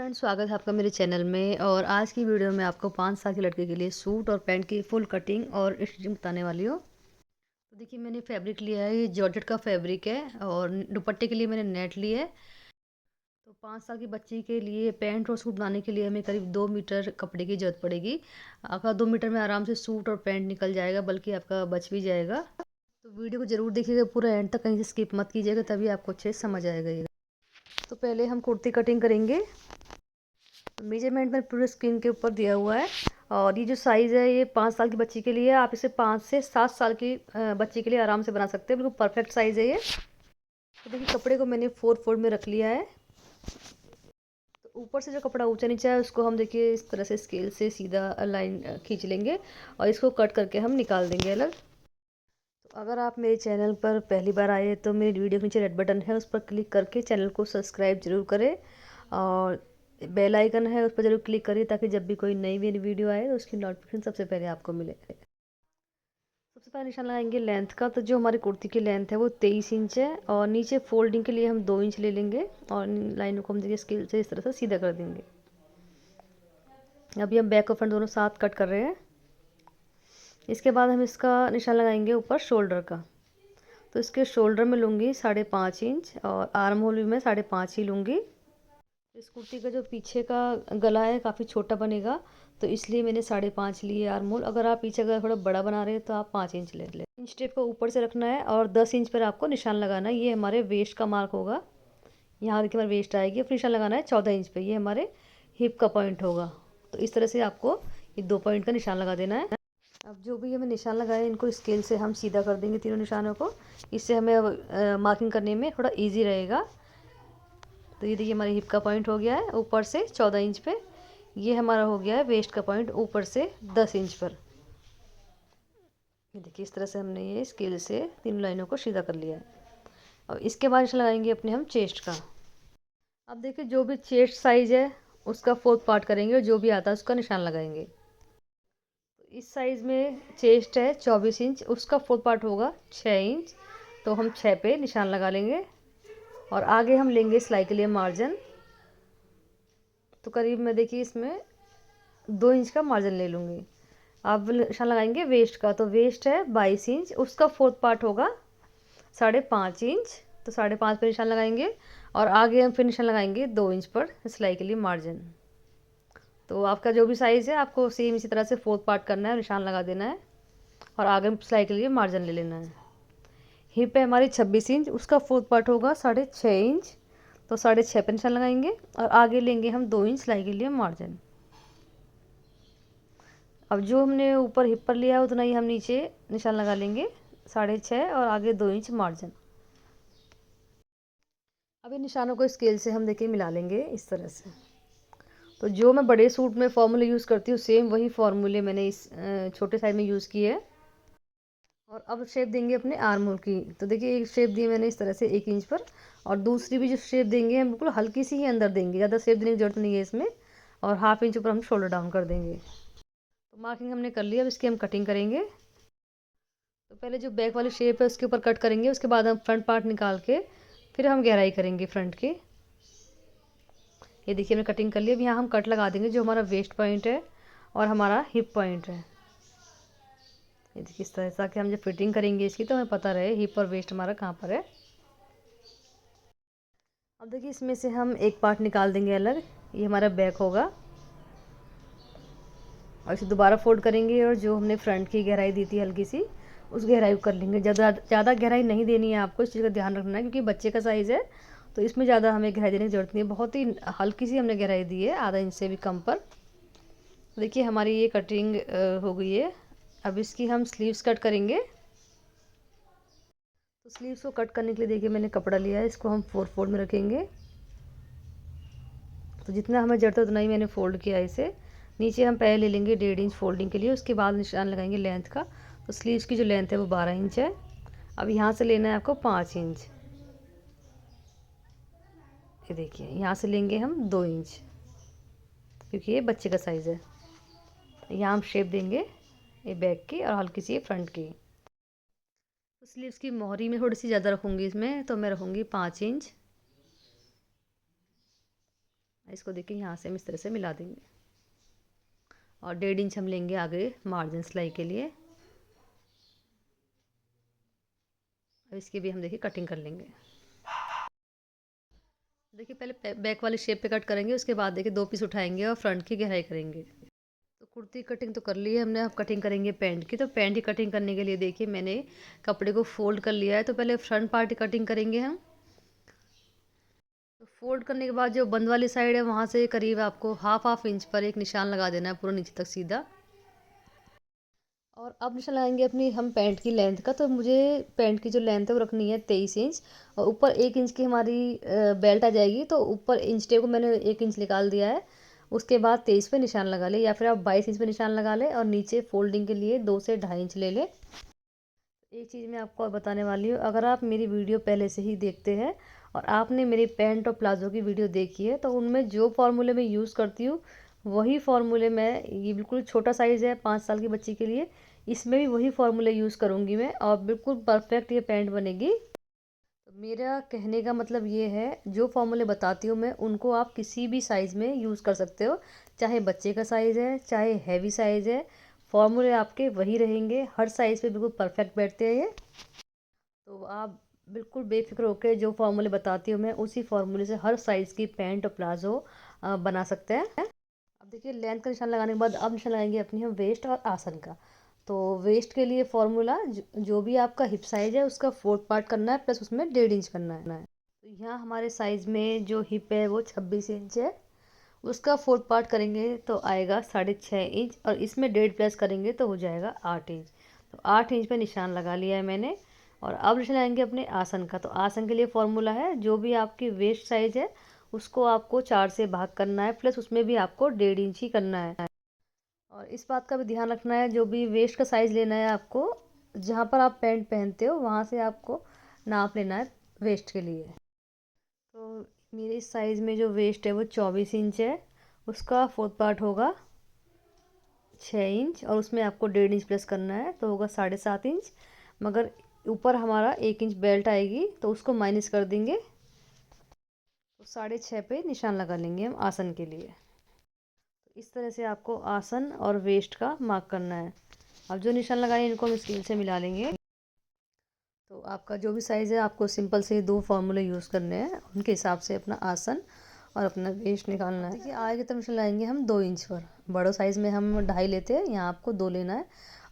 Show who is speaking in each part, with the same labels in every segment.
Speaker 1: Friends, स्वागत है आपका मेरे चैनल में। और आज की वीडियो में आपको 5 साल के लड़के के लिए सूट और पैंट की फुल कटिंग और स्टिचिंग बताने वाली हूँ। तो देखिए, मैंने फैब्रिक लिया है, ये जॉर्जेट का फैब्रिक है और दुपट्टे के लिए मैंने नेट ली है। तो 5 साल की बच्ची के लिए पैंट और सूट बनाने के लिए हमें करीब 2 मीटर कपड़े की ज़रूरत पड़ेगी। आपका 2 मीटर में आराम से सूट और पैंट निकल जाएगा, बल्कि आपका बच भी जाएगा। तो वीडियो को ज़रूर देखिएगा पूरा एंड तक, कहीं से स्किप मत कीजिएगा, तभी आपको अच्छे से समझ आएगा ये। तो पहले हम कुर्ती कटिंग करेंगे। मेजरमेंट में पूरे स्क्रीन के ऊपर दिया हुआ है। और ये जो साइज़ है ये 5 साल की बच्ची के लिए है। आप इसे 5 से 7 साल की बच्ची के लिए आराम से बना सकते हैं। बिल्कुल परफेक्ट साइज़ है ये। तो देखिए, कपड़े को मैंने 4 फोल्ड में रख लिया है। तो ऊपर से जो कपड़ा ऊंचा नीचा है उसको हम देखिए इस तरह से स्केल से सीधा लाइन खींच लेंगे और इसको कट करके हम निकाल देंगे अलग। तो अगर आप मेरे चैनल पर पहली बार आए तो मेरी वीडियो के नीचे रेड बटन है, उस पर क्लिक करके चैनल को सब्सक्राइब जरूर करें। और बेल आइकन है, उस पर जरूर क्लिक करिए ताकि जब भी कोई नई मेरी वीडियो आए तो उसकी नोटिफिकेशन सबसे पहले आपको मिले। सबसे पहले निशान लगाएंगे लेंथ का। तो जो हमारी कुर्ती की लेंथ है वो 23 इंच है और नीचे फोल्डिंग के लिए हम 2 इंच ले लेंगे और लाइनों को हम देखिए स्केल से इस तरह से सीधा कर देंगे। अभी हम बैक और फ्रंट दोनों साथ कट कर रहे हैं। इसके बाद हम इसका निशान लगाएंगे ऊपर शोल्डर का। तो इसके शोल्डर में लूँगी 5.5 इंच और आर्म होल भी मैं 5.5 ही लूँगी। इस कुर्ती का जो पीछे का गला है काफ़ी छोटा बनेगा, तो इसलिए मैंने 5.5 लिए आर्म होल। अगर आप पीछे का थोड़ा बड़ा बना रहे हैं तो आप 5 इंच ले लें। इंच टेप को ऊपर से रखना है और 10 इंच पर आपको निशान लगाना है। ये हमारे वेस्ट का मार्क होगा। यहाँ देखिए हमारी वेस्ट आएगी। फिर निशान लगाना है 14 इंच पे, ये हमारे हिप का पॉइंट होगा। तो इस तरह से आपको ये 2 पॉइंट का निशान लगा देना है। अब जो भी हमें निशान लगाए इनको स्केल से हम सीधा कर देंगे तीनों निशानों को। इससे हमें मार्किंग करने में थोड़ा ईजी रहेगा। तो ये देखिए हमारे हिप का पॉइंट हो गया है ऊपर से 14 इंच पे। ये हमारा हो गया है वेस्ट का पॉइंट ऊपर से 10 इंच पर। ये देखिए इस तरह से हमने ये स्केल से तीन लाइनों को सीधा कर लिया है। और इसके बाद निशान लगाएंगे अपने हम चेस्ट का। अब देखिए जो भी चेस्ट साइज है उसका 4th पार्ट करेंगे और जो भी आता है उसका निशान लगाएंगे। तो इस साइज़ में चेस्ट है 24 इंच, उसका 4th पार्ट होगा 6 इंच। तो हम 6 पे निशान लगा लेंगे और आगे हम लेंगे सिलाई के लिए मार्जिन। तो करीब मैं देखिए इसमें 2 इंच का मार्जिन ले लूँगी। अब निशान लगाएंगे वेस्ट का। तो वेस्ट है 22 इंच, उसका 4th पार्ट होगा 5.5 इंच। तो 5.5 पर निशान लगाएंगे और आगे हम फिर निशान लगाएंगे 2 इंच पर सिलाई के लिए मार्जिन। तो आपका जो भी साइज़ है आपको सेम इसी तरह से 4th पार्ट करना है, निशान लगा देना है और आगे सिलाई के लिए मार्जिन ले लेना है। हिप है हमारी 26 इंच, उसका 4th पार्ट होगा 6.5 इंच। तो 6.5 पर निशान लगाएंगे और आगे लेंगे हम 2 इंच सिलाई के लिए मार्जिन। अब जो हमने ऊपर हिप पर लिया है उतना ही हम नीचे निशान लगा लेंगे 6.5 और आगे 2 इंच मार्जिन। अब इन निशानों को स्केल से हम देखिए मिला लेंगे इस तरह से। तो जो मैं बड़े सूट में फॉर्मूले यूज़ करती हूँ सेम वही फॉर्मूले मैंने इस छोटे साइज में यूज़ किए है। और अब शेप देंगे अपने आर्म होल की। तो देखिए एक शेप दी मैंने इस तरह से 1 इंच पर और दूसरी भी जो शेप देंगे हम बिल्कुल हल्की सी ही अंदर देंगे, ज़्यादा शेप देने की जरूरत नहीं है इसमें। और 1/2 इंच ऊपर हम शोल्डर डाउन कर देंगे। तो मार्किंग हमने कर लिया। अब इसकी हम कटिंग करेंगे। तो पहले जो बैक वाली शेप है उसके ऊपर कट करेंगे, उसके बाद हम फ्रंट पार्ट निकाल के फिर हम गहराई करेंगे फ्रंट की। ये देखिए हमने कटिंग कर ली। अब यहाँ हम कट लगा देंगे जो हमारा वेस्ट पॉइंट है और हमारा हिप पॉइंट है। ये देखिए इस तरह से, ताकि हम जब फिटिंग करेंगे इसकी तो हमें पता रहे हिप और वेस्ट हमारा कहाँ पर है। अब देखिए इसमें से हम एक पार्ट निकाल देंगे अलग, ये हमारा बैक होगा। और इसे दोबारा फोल्ड करेंगे और जो हमने फ्रंट की गहराई दी थी हल्की सी उस गहराई को कर लेंगे। ज़्यादा गहराई नहीं देनी है आपको, इस चीज़ का ध्यान रखना है क्योंकि बच्चे का साइज़ है तो इसमें ज़्यादा हमें गहराई देने की ज़रूरत नहीं है। बहुत ही हल्की सी हमने गहराई दी है, आधा इंच से भी कम पर। देखिए हमारी ये कटिंग हो गई है। अब इसकी हम स्लीव्स कट करेंगे। तो स्लीव्स को कट करने के लिए देखिए मैंने कपड़ा लिया है, इसको हम 4 फोल्ड में रखेंगे। तो जितना हमें ज़रूरत है उतना ही मैंने फ़ोल्ड किया है इसे। नीचे हम पहले ले लेंगे 1.5 इंच फोल्डिंग के लिए, उसके बाद निशान लगाएंगे लेंथ का। तो स्लीव्स की जो लेंथ है वो 12 इंच है। अब यहाँ से लेना है आपको 5 इंच। ये देखिए यहाँ से लेंगे हम 2 इंच क्योंकि ये बच्चे का साइज़ है। यहाँ हम शेप देंगे ये बैक की और हल्की सी ये फ्रंट की। तो स्लीव्स की मोहरी में थोड़ी सी ज़्यादा रखूँगी इसमें, तो मैं रखूँगी 5 इंच। इसको देखिए यहाँ से हम इस तरह से मिला देंगे और 1.5 इंच हम लेंगे आगे मार्जिन सिलाई के लिए। और इसकी भी हम देखिए कटिंग कर लेंगे। देखिए पहले बैक वाली शेप पे कट करेंगे, उसके बाद देखिए 2 पीस उठाएंगे और फ्रंट की गहराई करेंगे। तो कुर्ती कटिंग तो कर ली है हमने, अब कटिंग करेंगे पैंट की। तो पैंट की कटिंग करने के लिए देखिए मैंने कपड़े को फोल्ड कर लिया है। तो पहले फ्रंट पार्ट की कटिंग करेंगे हम। तो फोल्ड करने के बाद जो बंद वाली साइड है वहाँ से करीब आपको हाफ इंच पर एक निशान लगा देना है पूरा नीचे तक सीधा। और अब निशान लगाएंगे अपनी हम पैंट की लेंथ का। तो मुझे पैंट की जो लेंथ है वो रखनी है 23 इंच और ऊपर 1 इंच की हमारी बेल्ट आ जाएगी। तो ऊपर इंच टेप को मैंने 1 इंच निकाल दिया है। उसके बाद 23 पे निशान लगा ले, या फिर आप 22 इंच पे निशान लगा ले और नीचे फोल्डिंग के लिए 2 से 2.5 इंच ले ले। एक चीज़ मैं आपको और बताने वाली हूँ, अगर आप मेरी वीडियो पहले से ही देखते हैं और आपने मेरी पैंट और प्लाज़ो की वीडियो देखी है तो उनमें जो फार्मूले मैं यूज़ करती हूँ वही फार्मूले मैं, ये बिल्कुल छोटा साइज़ है 5 साल की बच्ची के लिए, इसमें भी वही फार्मूले यूज़ करूँगी मैं और बिल्कुल परफेक्ट ये पैंट बनेगी। तो मेरा कहने का मतलब ये है, जो फार्मूले बताती हूँ मैं उनको आप किसी भी साइज़ में यूज़ कर सकते हो, चाहे बच्चे का साइज़ है चाहे हैवी साइज़ है, फार्मूले आपके वही रहेंगे, हर साइज़ पे बिल्कुल परफेक्ट बैठते हैं ये। तो आप बिल्कुल बेफिक्र होकर जो फार्मूले बताती हूँ मैं उसी फार्मूले से हर साइज़ की पैंट और प्लाज़ो बना सकते हैं। अब देखिए लेंथ का निशान लगाने के बाद अब निशान लगाएंगे अपनी हम वेस्ट और आसन का। तो वेस्ट के लिए फॉर्मूला जो भी आपका हिप साइज़ है उसका 4th पार्ट करना है प्लस उसमें 1.5 इंच करना है। तो यहाँ हमारे साइज़ में जो हिप है वो 26 इंच है, उसका 4th पार्ट करेंगे तो आएगा 6.5 इंच और इसमें 1.5 प्लस करेंगे तो हो जाएगा 8 इंच। तो 8 इंच पे निशान लगा लिया है मैंने। और अब निशान लगाएंगे अपने आसन का। तो आसन के लिए फॉर्मूला है, जो भी आपकी वेस्ट साइज़ है उसको आपको 4 से भाग करना है प्लस उसमें भी आपको 1.5 इंच ही करना है। और इस बात का भी ध्यान रखना है, जो भी वेस्ट का साइज़ लेना है आपको, जहाँ पर आप पैंट पहनते हो वहाँ से आपको नाप लेना है वेस्ट के लिए। तो मेरे इस साइज़ में जो वेस्ट है वो 24 इंच है, उसका 4th पार्ट होगा 6 इंच और उसमें आपको 1.5 इंच प्लस करना है तो होगा 7.5 इंच। मगर ऊपर हमारा 1 इंच बेल्ट आएगी तो उसको माइनस कर देंगे, तो 6.5 पे निशान लगा लेंगे हम आसन के लिए। तो इस तरह से आपको आसन और वेस्ट का मार्क करना है। अब जो निशान लगाए इनको हम स्केल से मिला लेंगे। तो आपका जो भी साइज़ है आपको सिंपल से 2 फार्मूले यूज़ करने हैं, उनके हिसाब से अपना आसन और अपना वेस्ट निकालना है। देखिए आगे की तरफ निशान लगाएंगे हम 2 इंच पर। बड़ो साइज़ में हम 2.5 लेते हैं, यहाँ आपको 2 लेना है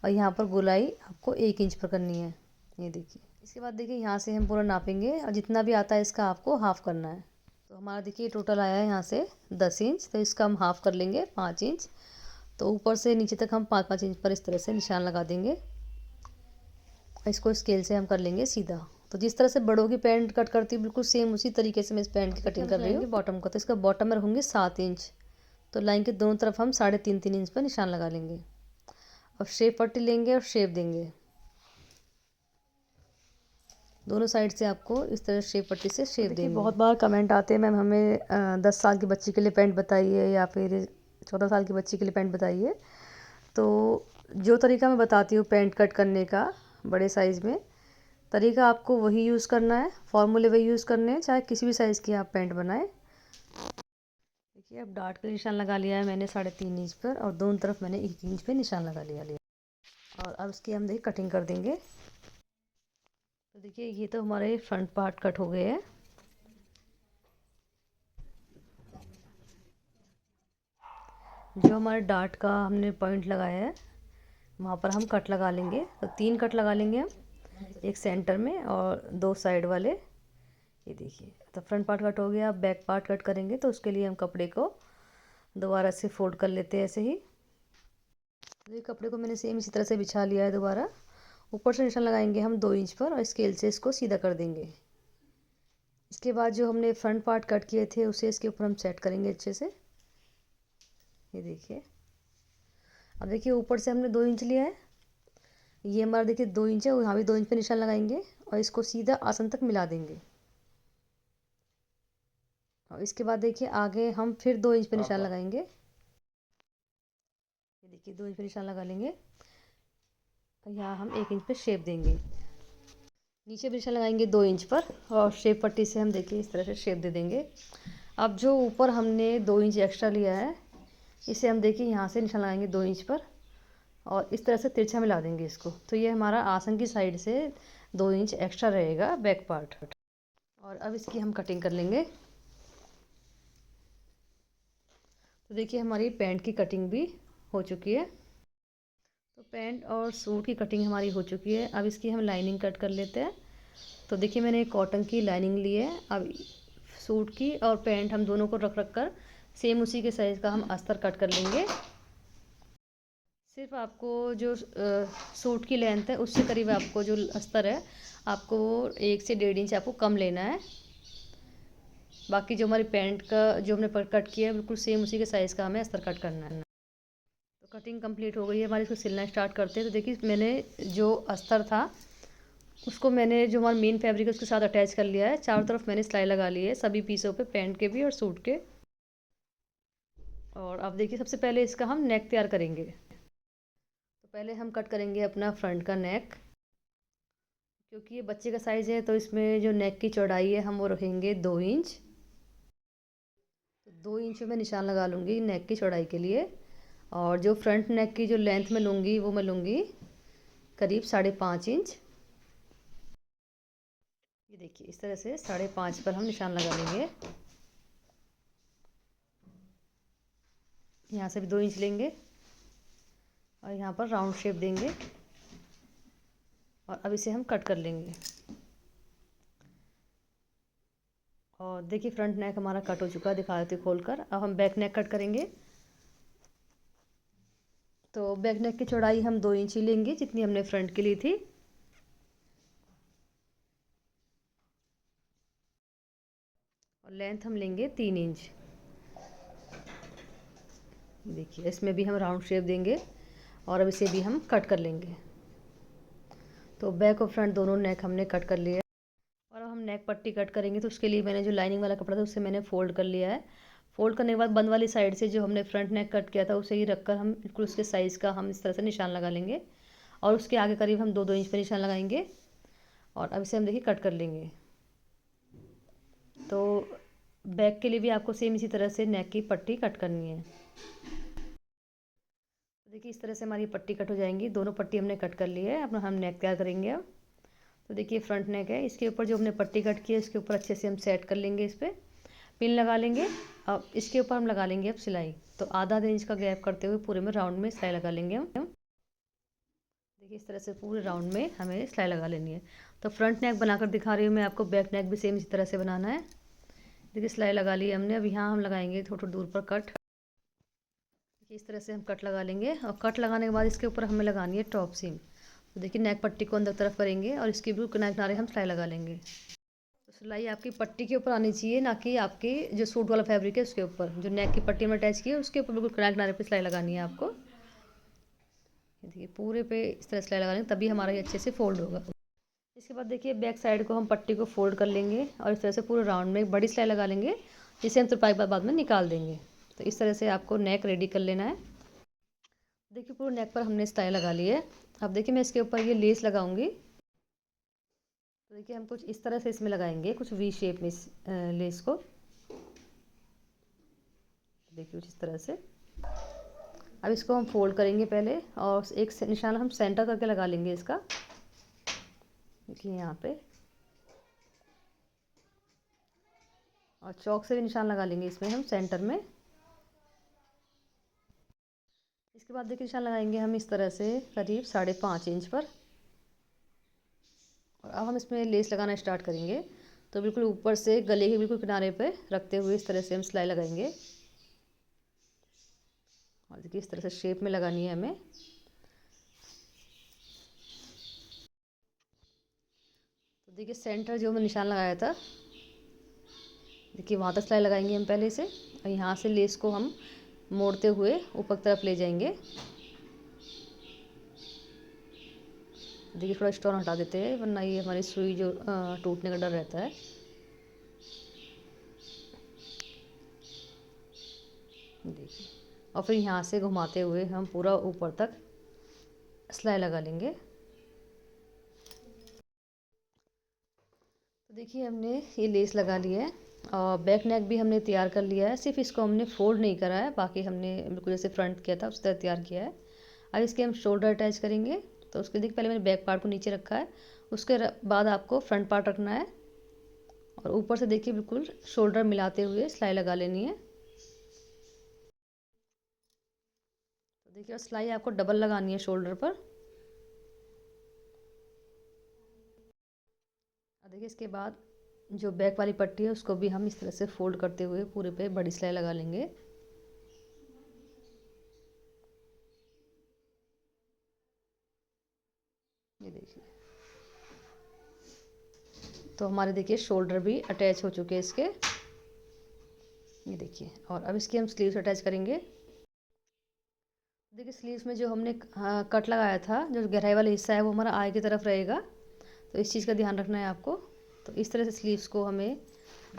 Speaker 1: और यहाँ पर गोलाई आपको 1 इंच पर करनी है। ये देखिए, इसके बाद देखिए यहाँ से हम पूरा नापेंगे और जितना भी आता है इसका आपको हाफ़ करना है। तो हमारा देखिए टोटल आया है यहाँ से 10 इंच, तो इसका हम हाफ़ कर लेंगे 5 इंच। तो ऊपर से नीचे तक हम 5-5 इंच पर इस तरह से निशान लगा देंगे। इसको स्केल से हम कर लेंगे सीधा। तो जिस तरह से बड़ों की पैंट कट करती हूँ बिल्कुल सेम उसी तरीके से मैं इस पैंट की कटिंग कर रही हूँ बॉटम का। तो इसका बॉटम में रखूँगी 7 इंच। तो लाइन के दोनों तरफ हम 3.5-3 इंच पर निशान लगा लेंगे और शेप पट्टी लेंगे और शेप देंगे। दोनों साइड से आपको इस तरह शेप पट्टी से शेप देंगे। बहुत बार कमेंट आते हैं मैम हमें 10 साल की बच्ची के लिए पैंट बताइए या फिर 14 साल की बच्ची के लिए पैंट बताइए। तो जो तरीका मैं बताती हूँ पैंट कट करने का बड़े साइज़ में, तरीका आपको वही यूज़ करना है, फॉर्मूले वही यूज़ करने हैं, चाहे किसी भी साइज़ की आप पैंट बनाएं। देखिए अब डार्ट का निशान लगा लिया है मैंने 3.5 इंच पर और दोनों तरफ मैंने 1 इंच पे निशान लगा लिया। और अब इसकी हम देखिए कटिंग कर देंगे। तो देखिए ये तो हमारे फ्रंट पार्ट कट हो गए हैं। जो हमारे डार्ट का हमने पॉइंट लगाया है वहाँ पर हम कट लगा लेंगे। तो 3 कट लगा लेंगे हम, एक सेंटर में और 2 साइड वाले। ये देखिए तो फ्रंट पार्ट कट हो गया। अब बैक पार्ट कट करेंगे तो उसके लिए हम कपड़े को दोबारा से फोल्ड कर लेते हैं ऐसे ही। तो ये कपड़े को मैंने सेम इसी तरह से बिछा लिया है दोबारा। ऊपर से निशान लगाएंगे हम 2 इंच पर और स्केल से इसको सीधा कर देंगे। इसके बाद जो हमने फ्रंट पार्ट कट किए थे उसे इसके ऊपर हम सेट करेंगे अच्छे से। ये देखिए, अब देखिए ऊपर से हमने 2 इंच लिया है, ये हमारा देखिए 2 इंच है और यहाँ भी 2 इंच पे निशान लगाएंगे और इसको सीधा आसन तक मिला देंगे। और इसके बाद देखिए आगे हम फिर 2 इंच पे निशान लगाएंगे। ये देखिए 2 इंच पे निशान लगा लेंगे और यहाँ हम 1 इंच पे शेप देंगे। नीचे भी निशान लगाएंगे 2 इंच पर और शेप पट्टी से हम देखिए इस तरह से शेप दे देंगे। अब जो ऊपर हमने 2 इंच एक्स्ट्रा लिया है, इसे हम देखिए यहाँ से निशान लगाएंगे 2 इंच पर और इस तरह से तिरछा मिला देंगे इसको। तो ये हमारा आसन की साइड से 2 इंच एक्स्ट्रा रहेगा बैक पार्ट। और अब इसकी हम कटिंग कर लेंगे। तो देखिए हमारी पैंट की कटिंग भी हो चुकी है। तो पैंट और सूट की कटिंग हमारी हो चुकी है। अब इसकी हम लाइनिंग कट कर लेते हैं। तो देखिए मैंने कॉटन की लाइनिंग ली है। अब सूट की और पैंट हम दोनों को रख कर सेम उसी के साइज़ का हम अस्तर कट कर लेंगे। सिर्फ आपको जो सूट की लेंथ है उससे करीब आपको जो अस्तर है आपको 1 से 1.5 इंच आपको कम लेना है। बाकी जो हमारी पैंट का जो हमने कट किया है बिल्कुल सेम उसी के साइज़ का हमें अस्तर कट करना है। तो कटिंग कंप्लीट हो गई है हमारी। इसको सिलना स्टार्ट करते हैं। तो देखिए मैंने जो अस्तर था उसको मैंने जो हमारा मेन फैब्रिक है उसके साथ अटैच कर लिया है। चारों तरफ मैंने सिलाई लगा ली है सभी पीसों पे, पैंट के भी और सूट के। और अब देखिए सबसे पहले इसका हम नेक तैयार करेंगे। तो पहले हम कट करेंगे अपना फ्रंट का नेक। क्योंकि ये बच्चे का साइज़ है तो इसमें जो नेक की चौड़ाई है हम वो रखेंगे 2 इंच। तो 2 इंच में निशान लगा लूँगी नेक की चौड़ाई के लिए। और जो फ्रंट नेक की जो लेंथ में लूँगी वो मैं लूँगी करीब 5.5 इंच। ये देखिए इस तरह से 5.5 पर हम निशान लगा लेंगे। यहाँ से भी 2 इंच लेंगे और यहाँ पर राउंड शेप देंगे और अब इसे हम कट कर लेंगे। और देखिए फ्रंट नेक हमारा कट हो चुका है, दिखा देते खोल कर। अब हम बैक नेक कट करेंगे। तो बैक नेक की चौड़ाई हम 2 इंच ही लेंगे जितनी हमने फ्रंट की ली थी। और लेंथ हम लेंगे 3 इंच। देखिए इसमें भी हम राउंड शेप देंगे और अब इसे भी हम कट कर लेंगे। तो बैक और फ्रंट दोनों नेक हमने कट कर लिया है। और अब हम नेक पट्टी कट करेंगे। तो उसके लिए मैंने जो लाइनिंग वाला कपड़ा था उससे मैंने फ़ोल्ड कर लिया है। फ़ोल्ड करने के बाद बंद वाली साइड से जो हमने फ्रंट नेक कट किया था उसे ही रखकर हम बिल्कुल उसके साइज़ का हम इस तरह से निशान लगा लेंगे। और उसके आगे करीब हम 2-2 इंच पर निशान लगाएंगे। और अब इसे हम देखिए कट कर लेंगे। तो बैक के लिए भी आपको सेम इसी तरह से नेक की पट्टी कट करनी है। तो देखिए इस तरह से हमारी पट्टी कट हो जाएंगी। दोनों पट्टी हमने कट कर ली है। अब हम नेक तैयार करेंगे। अब तो देखिए फ्रंट नेक है, इसके ऊपर जो हमने पट्टी कट की है इसके ऊपर अच्छे से हम सेट कर लेंगे। इस पर पिन लगा लेंगे। अब इसके ऊपर हम लगा लेंगे अब सिलाई। तो आधा इंच का गैप करते हुए पूरे में राउंड में सिलाई लगा लेंगे हम। देखिए इस तरह से पूरे राउंड में हमें सिलाई लगा लेनी है। तो फ्रंट नेक बनाकर दिखा रही हूँ मैं आपको, बैक नेक भी सेम इसी तरह से बनाना है। देखिए सिलाई लगा ली हमने। अब यहाँ हम लगाएंगे थोड़ा थोड़ा दूर पर कट। इस तरह से हम कट लगा लेंगे। और कट लगाने के बाद इसके ऊपर हमें लगानी है टॉप सीम। तो देखिए नेक पट्टी को अंदर तरफ करेंगे और इसके भी किनारे किनारे हम सिलाई लगा लेंगे। तो सिलाई आपकी पट्टी के ऊपर आनी चाहिए, ना कि आपके जो सूट वाला फैब्रिक है उसके ऊपर। जो नेक की पट्टी में अटैच की है उसके ऊपर बिल्कुल किनारे किनारे पे सिलाई लगानी है आपको। देखिए पूरे पे इस तरह सिलाई लगानी, तभी हमारा ये अच्छे से फोल्ड होगा। इसके बाद देखिए बैक साइड को हम पट्टी को फोल्ड कर लेंगे और इस तरह से पूरे राउंड में एक बड़ी सिलाई लगा लेंगे, जिसे हम तुरपाई बाद में निकाल देंगे। तो इस तरह से आपको नेक रेडी कर लेना है। देखिए पूरे नेक पर हमने सिलाई लगा ली है। अब देखिए मैं इसके ऊपर ये लेस लगाऊंगी। तो देखिए हम कुछ इस तरह से इसमें लगाएंगे, कुछ वी शेप में इस लेस को। देखिए कुछ इस तरह से। अब इसको हम फोल्ड करेंगे पहले और एक निशान हम सेंटर करके लगा लेंगे इसका। देखिए यहाँ पे। और चौक से भी निशान लगा लेंगे इसमें हम सेंटर में। इसके बाद देखिए निशान लगाएंगे हम इस तरह से करीब 5.5 इंच पर। और अब हम इसमें लेस लगाना स्टार्ट करेंगे। तो बिल्कुल ऊपर से गले के बिल्कुल किनारे पे रखते हुए इस तरह से हम सिलाई लगाएंगे। और देखिए इस तरह से शेप में लगानी है हमें। तो देखिए सेंटर जो हमने निशान लगाया था, देखिए वहाँ तक सिलाई लगाएंगे हम पहले से। और यहाँ से लेस को हम मोड़ते हुए ऊपर की तरफ ले जाएंगे। देखिए थोड़ा स्टोन हटा देते हैं, वरना ये हमारी सुई जो टूटने का डर रहता है। देखिए और फिर यहाँ से घुमाते हुए हम पूरा ऊपर तक सिलाई लगा लेंगे। तो देखिए हमने ये लेस लगा ली है। और बैक नेक भी हमने तैयार कर लिया है, सिर्फ इसको हमने फोल्ड नहीं करा है, बाकी हमने बिल्कुल जैसे फ्रंट किया था उस तरह तैयार किया है। अब इसके हम शोल्डर अटैच करेंगे। तो उसके देखिए पहले मैंने बैक पार्ट को नीचे रखा है, उसके बाद आपको फ्रंट पार्ट रखना है और ऊपर से देखिए बिल्कुल शोल्डर मिलाते हुए सिलाई लगा लेनी है। तो देखिए और सिलाई आपको डबल लगानी है शोल्डर पर। और देखिए इसके बाद जो बैक वाली पट्टी है उसको भी हम इस तरह से फोल्ड करते हुए पूरे पे बड़ी सिलाई लगा लेंगे। ये देखिए, तो हमारे देखिए शोल्डर भी अटैच हो चुके हैं इसके। ये देखिए, और अब इसकी हम स्लीव्स अटैच करेंगे। देखिए स्लीव्स में जो हमने कट लगाया था, जो गहराई वाला हिस्सा है वो हमारा आगे की तरफ रहेगा, तो इस चीज़ का ध्यान रखना है आपको। तो इस तरह से स्लीव्स को हमें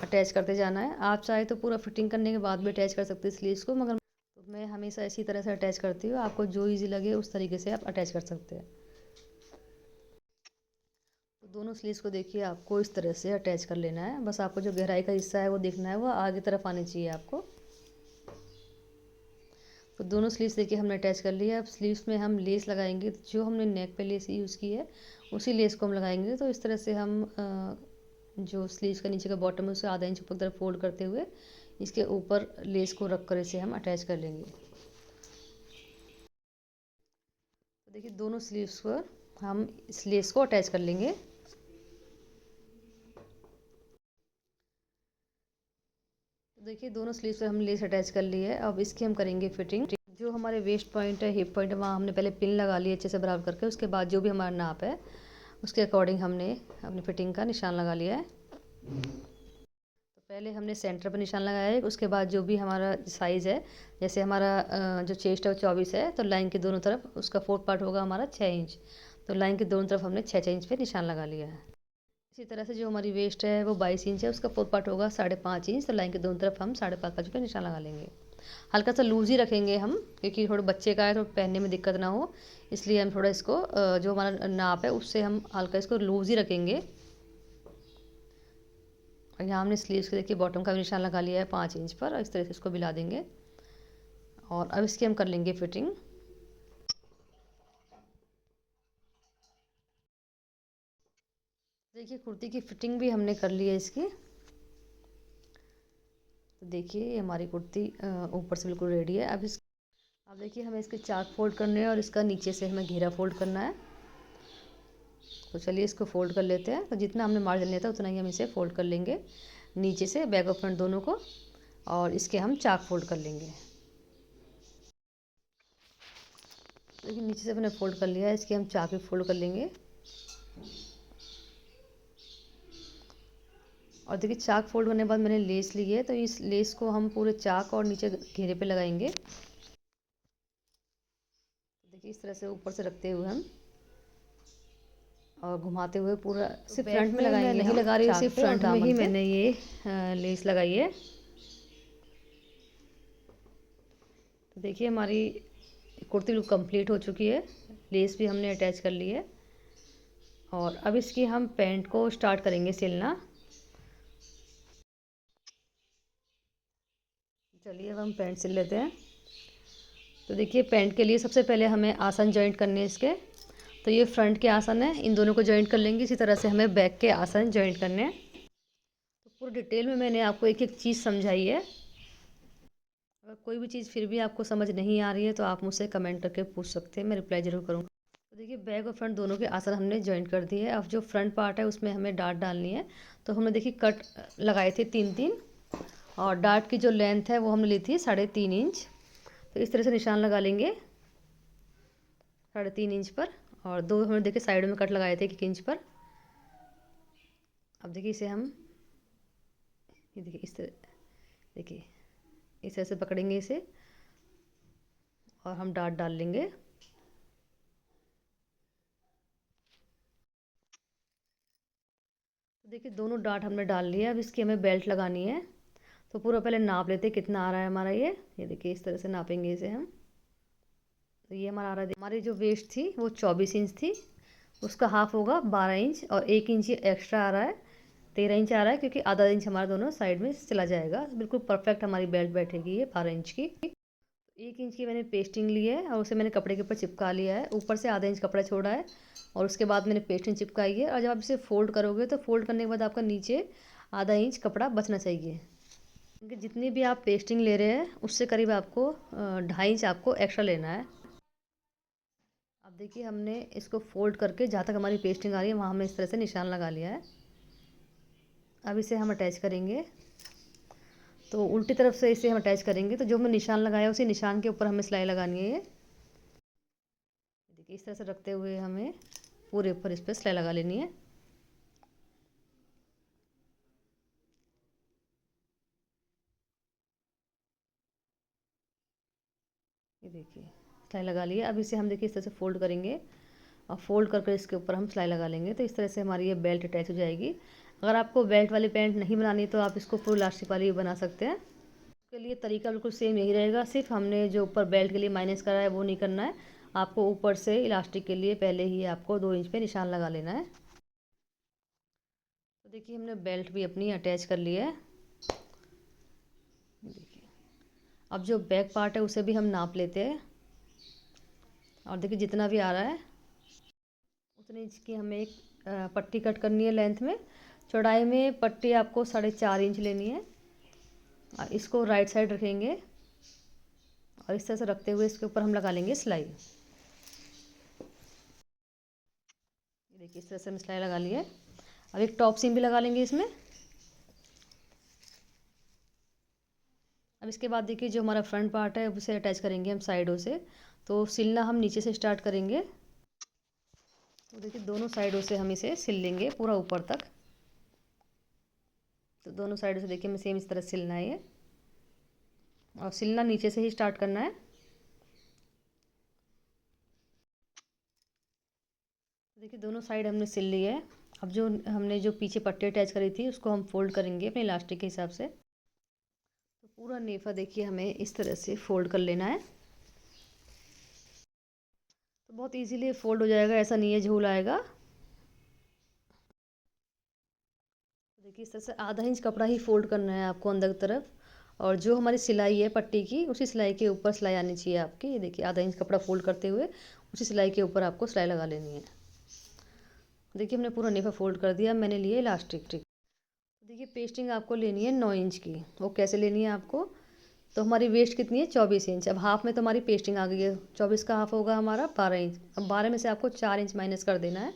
Speaker 1: अटैच करते जाना है। आप चाहे तो पूरा फिटिंग करने के बाद भी अटैच कर सकते हैं स्लीव्स को, मगर तो मैं हमेशा इसी तरह से अटैच करती हूँ। आपको जो ईजी लगे उस तरीके से आप अटैच कर सकते हैं। तो दोनों स्लीव्स को देखिए आपको इस तरह से अटैच कर लेना है। बस आपको जो गहराई का हिस्सा है वो देखना है, वो आगे तरफ आनी चाहिए आपको। तो दोनों स्लीव्स देखिए हमने अटैच कर लिया। अब स्लीव्स में हम लेस लगाएंगे, जो हमने नेक पे लेस यूज़ की है उसी लेस को हम लगाएंगे। तो इस तरह से हम जो स्लीव्स का नीचे का बॉटम है उसे आधा इंच ऊपर की तरफ फोल्ड करते हुए इसके ऊपर लेस को रख कर इसे हम अटैच कर लेंगे। तो देखिए दोनों स्लीव्स पर हम इस लेस को अटैच कर लेंगे। तो देखिए दोनों स्लीव्स पर हम लेस अटैच कर ली है। अब इसकी हम करेंगे फिटिंग। जो हमारे वेस्ट पॉइंट है, हिप पॉइंट है, वहाँ हमने पहले पिन लगा ली अच्छे से बराबर करके। उसके बाद जो भी हमारा नाप है उसके अकॉर्डिंग हमने अपनी फिटिंग का निशान लगा लिया है। तो पहले हमने सेंटर पर निशान लगाया है, उसके बाद जो भी हमारा साइज़ है, जैसे हमारा जो चेस्ट है वो 24 है, तो लाइन के दोनों तरफ उसका फोर्थ पार्ट होगा हमारा 6 इंच। तो लाइन के दोनों तरफ हमने 6 इंच पे निशान लगा लिया है। इसी तरह से जो हमारी वेस्ट है वो 22 इंच है, उसका फोर्थ पार्ट होगा 5.5 इंच। तो लाइन के दोनों तरफ हम 5.5 पे निशान लगा लेंगे। हल्का सा लूज़ ही रखेंगे हम, क्योंकि थोड़ा बच्चे का है तो पहनने में दिक्कत ना हो, इसलिए हम थोड़ा इसको जो हमारा नाप है उससे हम हल्का इसको लूज़ ही रखेंगे। और यहाँ हमने स्लीव्स के देखिए बॉटम का भी निशान लगा लिया है 5 इंच पर, और इस तरह से इसको मिला देंगे। और अब इसकी हम कर लेंगे फिटिंग। देखिए कुर्ती की फिटिंग भी हमने कर ली है इसकी। तो देखिए ये हमारी कुर्ती ऊपर से बिल्कुल रेडी है। अब देखिए हमें इसके चाक फोल्ड करने हैं और इसका नीचे से हमें घेरा फोल्ड करना है। तो चलिए इसको फोल्ड कर लेते हैं। तो जितना हमने मार्जिन लिया था उतना ही हम इसे फोल्ड कर लेंगे, नीचे से बैक और फ्रंट दोनों को, और इसके हम चाक फोल्ड कर लेंगे। देखिए नीचे से मैंने फोल्ड कर लिया है, इसके हम चाक भी फोल्ड कर लेंगे। और देखिए चाक फोल्ड करने के बाद मैंने लेस ली है, तो इस लेस को हम पूरे चाक और नीचे घेरे पे लगाएंगे। देखिए इस तरह से ऊपर से रखते हुए हम और घुमाते हुए पूरा सिर्फ फ्रंट में लगाएंगे। नहीं लगा रही हूँ, सिर्फ फ्रंट में ही मैंने ये लेस लगाई है। तो देखिए हमारी कुर्ती लुक कंप्लीट हो चुकी है, लेस भी हमने अटैच कर ली है। और अब इसकी हम पैंट को स्टार्ट करेंगे सिलना। चलिए अब हम पैंट सिल लेते हैं। तो देखिए पैंट के लिए सबसे पहले हमें आसन जॉइंट करने हैं इसके। तो ये फ्रंट के आसन है, इन दोनों को जॉइंट कर लेंगे। इसी तरह से हमें बैक के आसन जॉइंट करने हैं। तो पूरी डिटेल में मैंने आपको एक एक चीज़ समझाई है। अगर कोई भी चीज़ फिर भी आपको समझ नहीं आ रही है तो आप मुझसे कमेंट करके पूछ सकते हैं, मैं रिप्लाई ज़रूर करूँगा। तो देखिए बैक और फ्रंट दोनों के आसन हमने जॉइंट कर दिए है। अब जो फ्रंट पार्ट है उसमें हमें डार्ट डालनी है। तो हमने देखिए कट लगाए थे 3-3, और डार्ट की जो लेंथ है वो हमने ली थी 3.5 इंच। तो इस तरह से निशान लगा लेंगे 3.5 इंच पर, और दो हमने देखिए साइड में कट लगाए थे 1 इंच पर। अब देखिए इसे हम ये देखिए इस तरह, देखिए इस तरह से पकड़ेंगे इसे और हम डार्ट डाल लेंगे। तो देखिए दोनों डार्ट हमने डाल लिया। अब इसकी हमें बेल्ट लगानी है। तो पूरा पहले नाप लेते कितना आ रहा है हमारा ये देखिए इस तरह से नापेंगे इसे हम। तो ये हमारा आ रहा है, हमारी जो वेस्ट थी वो 24 इंच थी, उसका हाफ होगा 12 इंच, और 1 इंच एक्स्ट्रा आ रहा है 13 इंच आ रहा है, क्योंकि आधा इंच हमारा दोनों साइड में चला जाएगा। बिल्कुल परफेक्ट हमारी बेल्ट बैठेगी ये 12 इंच की। 1 इंच की मैंने पेस्टिंग ली है और उसे मैंने कपड़े के ऊपर चिपका लिया है। ऊपर से आधा इंच कपड़ा छोड़ा है और उसके बाद मैंने पेस्टिंग चिपकाई है। और जब आप इसे फोल्ड करोगे तो फोल्ड करने के बाद आपका नीचे आधा इंच कपड़ा बचना चाहिए, क्योंकि जितनी भी आप पेस्टिंग ले रहे हैं उससे करीब आपको 2.5 इंच आपको एक्स्ट्रा लेना है। अब देखिए हमने इसको फोल्ड करके जहाँ तक हमारी पेस्टिंग आ रही है वहाँ हमने इस तरह से निशान लगा लिया है। अब इसे हम अटैच करेंगे, तो उल्टी तरफ से इसे हम अटैच करेंगे। तो जो हमने निशान लगाया उसी निशान के ऊपर हमें सिलाई लगानी है। ये देखिए इस तरह से रखते हुए हमें पूरे ऊपर इस पर सिलाई लगा लेनी है। ये देखिए सिलाई लगा ली है। अब इसे हम देखिए इस तरह से फोल्ड करेंगे और फोल्ड करके इसके ऊपर हम सिलाई लगा लेंगे। तो इस तरह से हमारी ये बेल्ट अटैच हो जाएगी। अगर आपको बेल्ट वाली पैंट नहीं बनानी तो आप इसको फुल इलास्टिक वाली भी बना सकते हैं। उसके लिए तरीका बिल्कुल सेम यही रहेगा, सिर्फ हमने जो ऊपर बेल्ट के लिए माइनस करा है वो नहीं करना है। आपको ऊपर से इलास्टिक के लिए पहले ही आपको 2 इंच पे निशान लगा लेना है। तो देखिए हमने बेल्ट भी अपनी अटैच कर ली है। देखिए अब जो बैक पार्ट है उसे भी हम नाप लेते हैं। और देखिए जितना भी आ रहा है उतने इंच की हमें एक पट्टी कट करनी है लेंथ में। चौड़ाई में पट्टी आपको 4.5 इंच लेनी है। और इसको राइट साइड रखेंगे और इस तरह से रखते हुए इसके ऊपर हम लगा लेंगे सिलाई। ये देखिए इस तरह से हम सिलाई लगा ली है। अब एक टॉप सीम भी लगा लेंगे इसमें। अब इसके बाद देखिए जो हमारा फ्रंट पार्ट है उसे अटैच करेंगे हम साइडों से। तो सिलना हम नीचे से स्टार्ट करेंगे। तो देखिए दोनों साइडों से हम इसे सिल लेंगे पूरा ऊपर तक। तो दोनों साइडों से देखिए हमें सेम इस तरह सिलना है ये, और सिलना नीचे से ही स्टार्ट करना है। देखिए दोनों साइड हमने सिल ली है। अब जो हमने जो पीछे पट्टी अटैच करी थी उसको हम फोल्ड करेंगे अपने इलास्टिक के हिसाब से। तो पूरा नेफा देखिए हमें इस तरह से फोल्ड कर लेना है। तो बहुत इजीली फोल्ड हो जाएगा, ऐसा नहीं है झूल आएगा। तो देखिए इस तरह से आधा इंच कपड़ा ही फोल्ड करना है आपको अंदर की तरफ। और जो हमारी सिलाई है पट्टी की उसी सिलाई के ऊपर सिलाई आनी चाहिए आपकी। ये देखिए आधा इंच कपड़ा फोल्ड करते हुए उसी सिलाई के ऊपर आपको सिलाई लगा लेनी है। देखिए हमने पूरा नेफा फोल्ड कर दिया। मैंने लिए इलास्टिक। देखिए पेस्टिंग आपको लेनी है 9 इंच की। वो कैसे लेनी है आपको, तो हमारी वेस्ट कितनी है 24 इंच। अब हाफ में तो हमारी पेस्टिंग आ गई है, 24 का हाफ होगा हमारा 12 इंच। अब 12 में से आपको 4 इंच माइनस कर देना है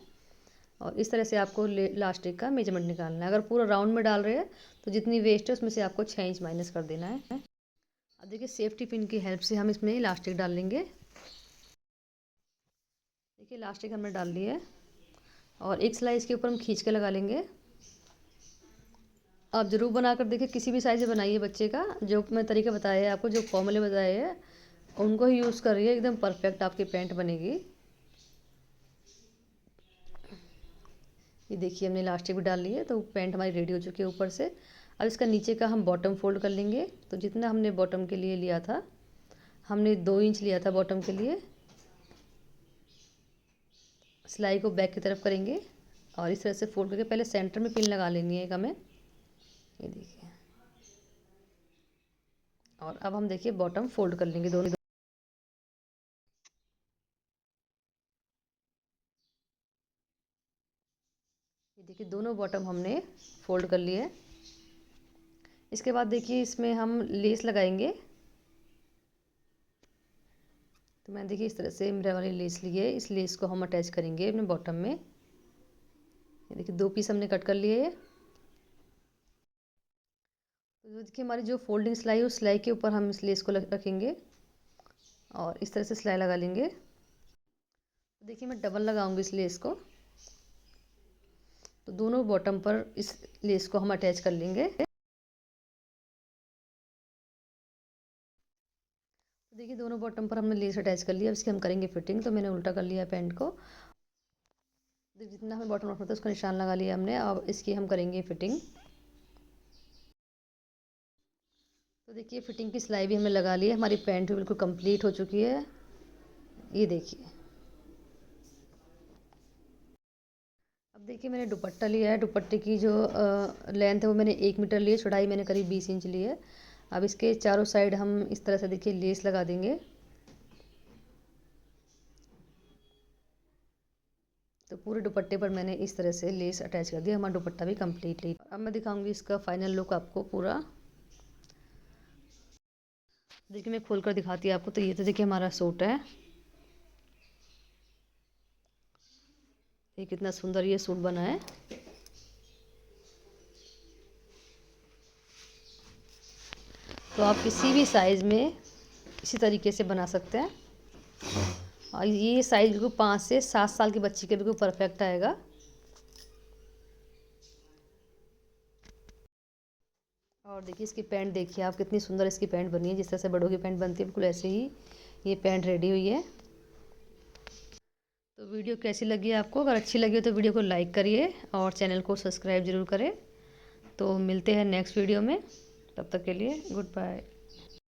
Speaker 1: और इस तरह से आपको लास्टिक का मेजरमेंट निकालना है। अगर पूरा राउंड में डाल रहे हैं तो जितनी वेस्ट है उसमें से आपको 6 इंच माइनस कर देना है। अब देखिए सेफ्टी पिन की हेल्प से हम इसमें इलास्टिक डाल लेंगे। देखिए इलास्टिक हमने डाल ली है और एक सिलाई इसके ऊपर हम खींच के लगा लेंगे। आप ज़रूर बनाकर देखिए, किसी भी साइज़ से बनाइए बच्चे का। जो मैं तरीका बताया है आपको, जो फॉर्मूले बताए हैं उनको ही यूज़ करिए, एकदम परफेक्ट आपकी पैंट बनेगी। ये देखिए हमने इलास्टिक भी डाल ली है तो पैंट हमारी रेडी हो चुकी है ऊपर से। अब इसका नीचे का हम बॉटम फोल्ड कर लेंगे। तो जितना हमने बॉटम के लिए लिया था, हमने 2 इंच लिया था बॉटम के लिए। सिलाई को बैक की तरफ करेंगे और इस तरह से फोल्ड करके पहले सेंटर में पिन लगा लेनी है एक हमें। ये देखिए, और अब हम देखिए बॉटम फोल्ड कर लेंगे दोनों। ये देखिए दोनों बॉटम हमने फोल्ड कर लिए। इसके बाद देखिए इसमें हम लेस लगाएंगे। तो मैं देखिए इस तरह से मिरर वाली लेस ली है। इस लेस को हम अटैच करेंगे अपने बॉटम में। ये देखिए 2 पीस हमने कट कर लिए है। तो देखिए हमारी जो फोल्डिंग सिलाई है उस सिलाई के ऊपर हम इस लेस को रखेंगे और इस तरह से सिलाई लगा लेंगे। तो देखिए मैं डबल लगाऊंगी इस लेस को। तो दोनों बॉटम पर इस लेस को हम अटैच कर लेंगे। तो देखिए दोनों बॉटम पर हमने लेस अटैच कर लिया। अब इसकी हम करेंगे फिटिंग। तो मैंने उल्टा कर लिया पैंट को। जितना हमें बॉटम रखना था उसका निशान लगा लिया हमने। अब इसकी हम करेंगे फिटिंग। तो देखिए फिटिंग की सिलाई भी हमने लगा ली है। हमारी पैंट भी बिल्कुल कंप्लीट हो चुकी है। ये देखिए, अब अब देखिए मैंने दुपट्टा लिया है। दुपट्टे की जो लेंथ है वो मैंने 1 मीटर ली है, चौड़ाई मैंने करीब 20 इंच ली है। अब इसके चारों साइड हम इस तरह से देखिए लेस लगा देंगे। तो पूरे दुपट्टे पर मैंने इस तरह से लेस अटैच कर दिया। हमारा दुपट्टा भी कम्प्लीटली। अब मैं दिखाऊंगी इसका फाइनल लुक आपको पूरा। देखिए मैं खोल कर दिखाती हूँ आपको। तो ये तो देखिए हमारा सूट है। ये कितना सुंदर ये सूट बना है। तो आप किसी भी साइज़ में इसी तरीके से बना सकते हैं। और ये साइज़ बिल्कुल 5 से 7 साल के बच्चे के बिल्कुल परफेक्ट आएगा। और देखिए इसकी पैंट देखिए आप, कितनी सुंदर इसकी पैंट बनी है। जिस तरह से बड़ों की पैंट बनती है बिल्कुल ऐसे ही ये पैंट रेडी हुई है। तो वीडियो कैसी लगी आपको? अगर अच्छी लगी हो तो वीडियो को लाइक करिए और चैनल को सब्सक्राइब ज़रूर करें। तो मिलते हैं नेक्स्ट वीडियो में, तब तक के लिए गुड बाय।